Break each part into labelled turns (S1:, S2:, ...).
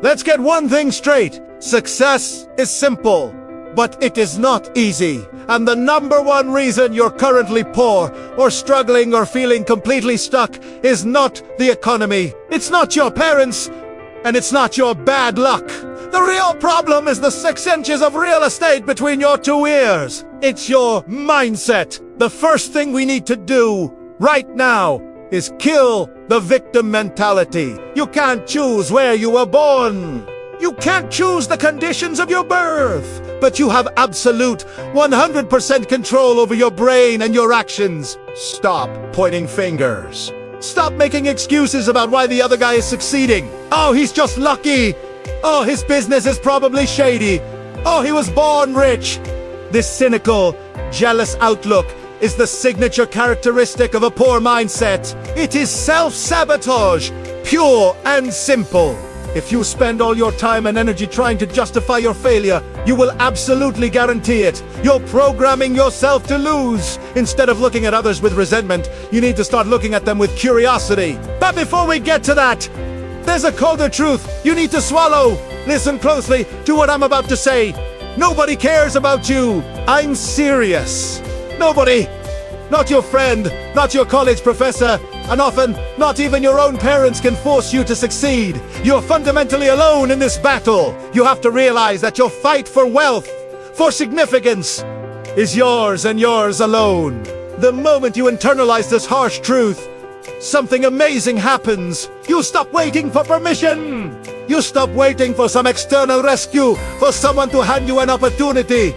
S1: Let's get one thing straight. Success is simple, but it is not easy. And the number one reason you're currently poor, or struggling, or feeling completely stuck is not the economy. It's not your parents, and it's not your bad luck. The real problem is the 6 inches of real estate between your 2 ears. It's your mindset. The first thing we need to do right now is kill the victim mentality. You can't choose where you were born. You can't choose the conditions of your birth, but you have absolute 100% control over your brain and your actions. Stop pointing fingers. Stop making excuses about why the other guy is succeeding. Oh, he's just lucky. Oh, his business is probably shady. Oh, he was born rich. This cynical, jealous outlook is the signature characteristic of a poor mindset. It is self-sabotage, pure and simple. If you spend all your time and energy trying to justify your failure, you will absolutely guarantee it. You're programming yourself to lose. Instead of looking at others with resentment, you need to start looking at them with curiosity. But before we get to that, there's a colder truth you need to swallow. Listen closely to what I'm about to say. Nobody cares about you. I'm serious. Nobody. Not your friend, not your college professor, and often not even your own parents can force you to succeed. You're fundamentally alone in this battle. You have to realize that your fight for wealth, for significance, is yours and yours alone. The moment you internalize this harsh truth, something amazing happens. You stop waiting for permission. You stop waiting for some external rescue, for someone to hand you an opportunity.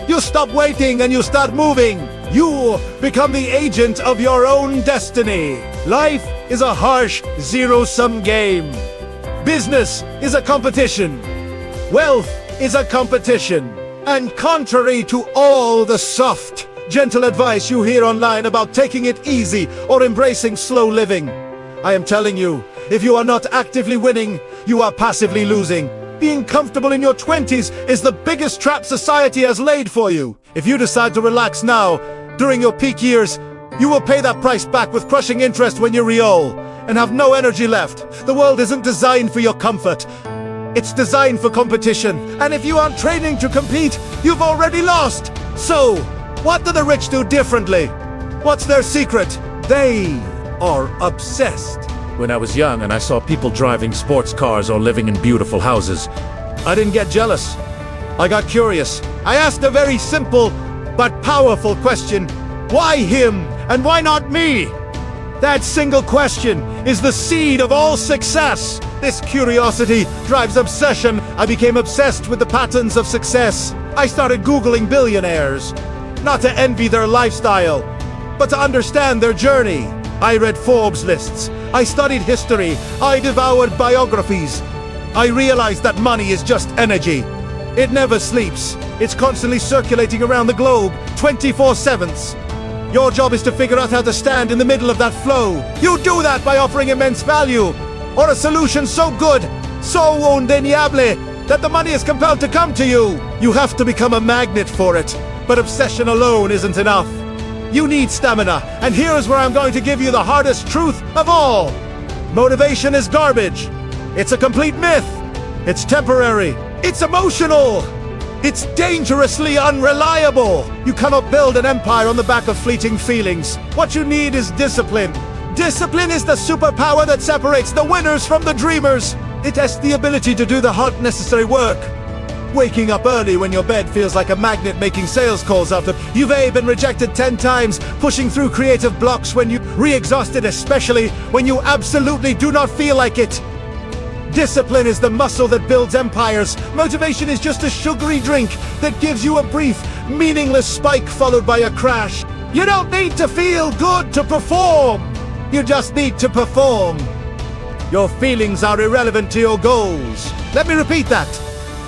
S1: You stop waiting and you start moving. You become the agent of your own destiny. Life is a harsh zero-sum game. Business is a competition. Wealth is a competition. And contrary to all the soft, gentle advice you hear online about taking it easy or embracing slow living, I am telling you, if you are not actively winning, you are passively losing. Being comfortable in your 20s is the biggest trap society has laid for you. If you decide to relax now, during your peak years, you will pay that price back with crushing interest when you re-old and have no energy left. The world isn't designed for your comfort. It's designed for competition. And if you aren't training to compete, you've already lost. So, what do the rich do differently? What's their secret? They are obsessed. When I was young and I saw people driving sports cars or living in beautiful houses, I didn't get jealous. I got curious. I asked a very simple but powerful question. Why him and why not me? That single question is the seed of all success. This curiosity drives obsession. I became obsessed with the patterns of success. I started Googling billionaires, not to envy their lifestyle, but to understand their journey. I read Forbes lists. I studied history. I devoured biographies. I realized that money is just energy. It never sleeps. It's constantly circulating around the globe, 24/7. Your job is to figure out how to stand in the middle of that flow. You do that by offering immense value, or a solution so good, so undeniable, that the money is compelled to come to you. You have to become a magnet for it. But obsession alone isn't enough. You need stamina, and here's where I'm going to give you the hardest truth of all. Motivation is garbage. It's a complete myth. It's temporary. It's emotional. It's dangerously unreliable. You cannot build an empire on the back of fleeting feelings. What you need is discipline. Discipline is the superpower that separates the winners from the dreamers. It has the ability to do the hard, necessary work. Waking up early when your bed feels like a magnet making sales calls after you've been rejected 10 times, pushing through creative blocks when you're re-exhausted, especially when you absolutely do not feel like it. Discipline is the muscle that builds empires. Motivation is just a sugary drink that gives you a brief, meaningless spike followed by a crash. You don't need to feel good to perform. You just need to perform. Your feelings are irrelevant to your goals. Let me repeat that.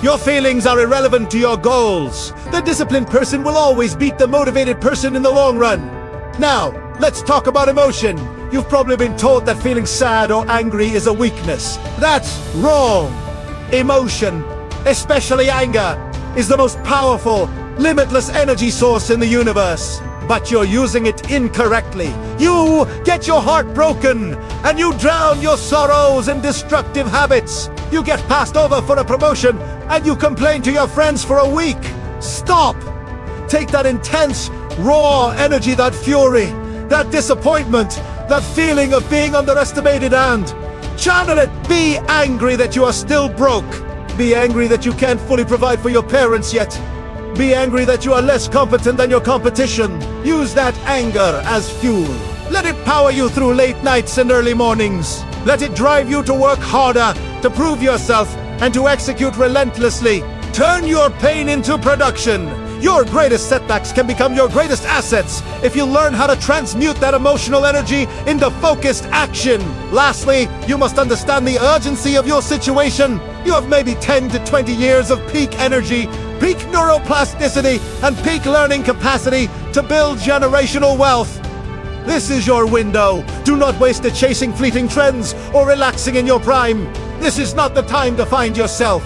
S1: Your feelings are irrelevant to your goals. The disciplined person will always beat the motivated person in the long run. Now, let's talk about emotion. You've probably been taught that feeling sad or angry is a weakness. That's wrong. Emotion, especially anger, is the most powerful, limitless energy source in the universe. But you're using it incorrectly. You get your heart broken, and you drown your sorrows in destructive habits. You get passed over for a promotion, and you complain to your friends for a week. Stop! Take that intense, raw energy, that fury, that disappointment, that feeling of being underestimated, and channel it. Be angry that you are still broke. Be angry that you can't fully provide for your parents yet. Be angry that you are less competent than your competition. Use that anger as fuel. Let it power you through late nights and early mornings. Let it drive you to work harder, to prove yourself, and to execute relentlessly. Turn your pain into production. Your greatest setbacks can become your greatest assets if you learn how to transmute that emotional energy into focused action. Lastly, you must understand the urgency of your situation. You have maybe 10 to 20 years of peak energy, peak neuroplasticity, and peak learning capacity to build generational wealth. This is your window. Do not waste it chasing fleeting trends or relaxing in your prime. This is not the time to find yourself.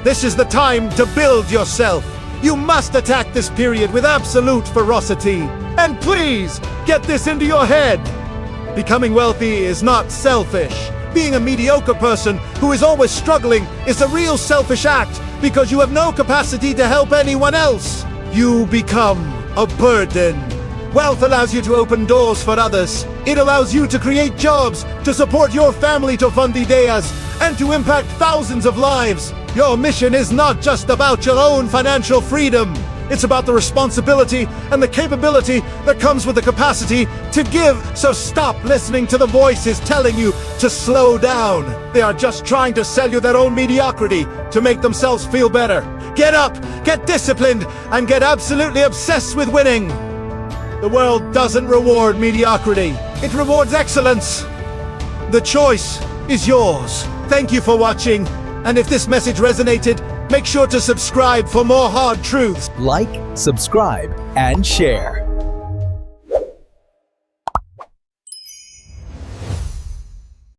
S1: This is the time to build yourself. You must attack this period with absolute ferocity. And please, get this into your head. Becoming wealthy is not selfish. Being a mediocre person who is always struggling is a real selfish act because you have no capacity to help anyone else. You become a burden. Wealth allows you to open doors for others. It allows you to create jobs, to support your family, to fund ideas, and to impact thousands of lives. Your mission is not just about your own financial freedom. It's about the responsibility and the capability that comes with the capacity to give. So stop listening to the voices telling you to slow down. They are just trying to sell you their own mediocrity to make themselves feel better. Get up, get disciplined, and get absolutely obsessed with winning. The world doesn't reward mediocrity. It rewards excellence. The choice is yours. Thank you for watching. And if this message resonated, make sure to subscribe for more hard truths.
S2: Like, subscribe, and share.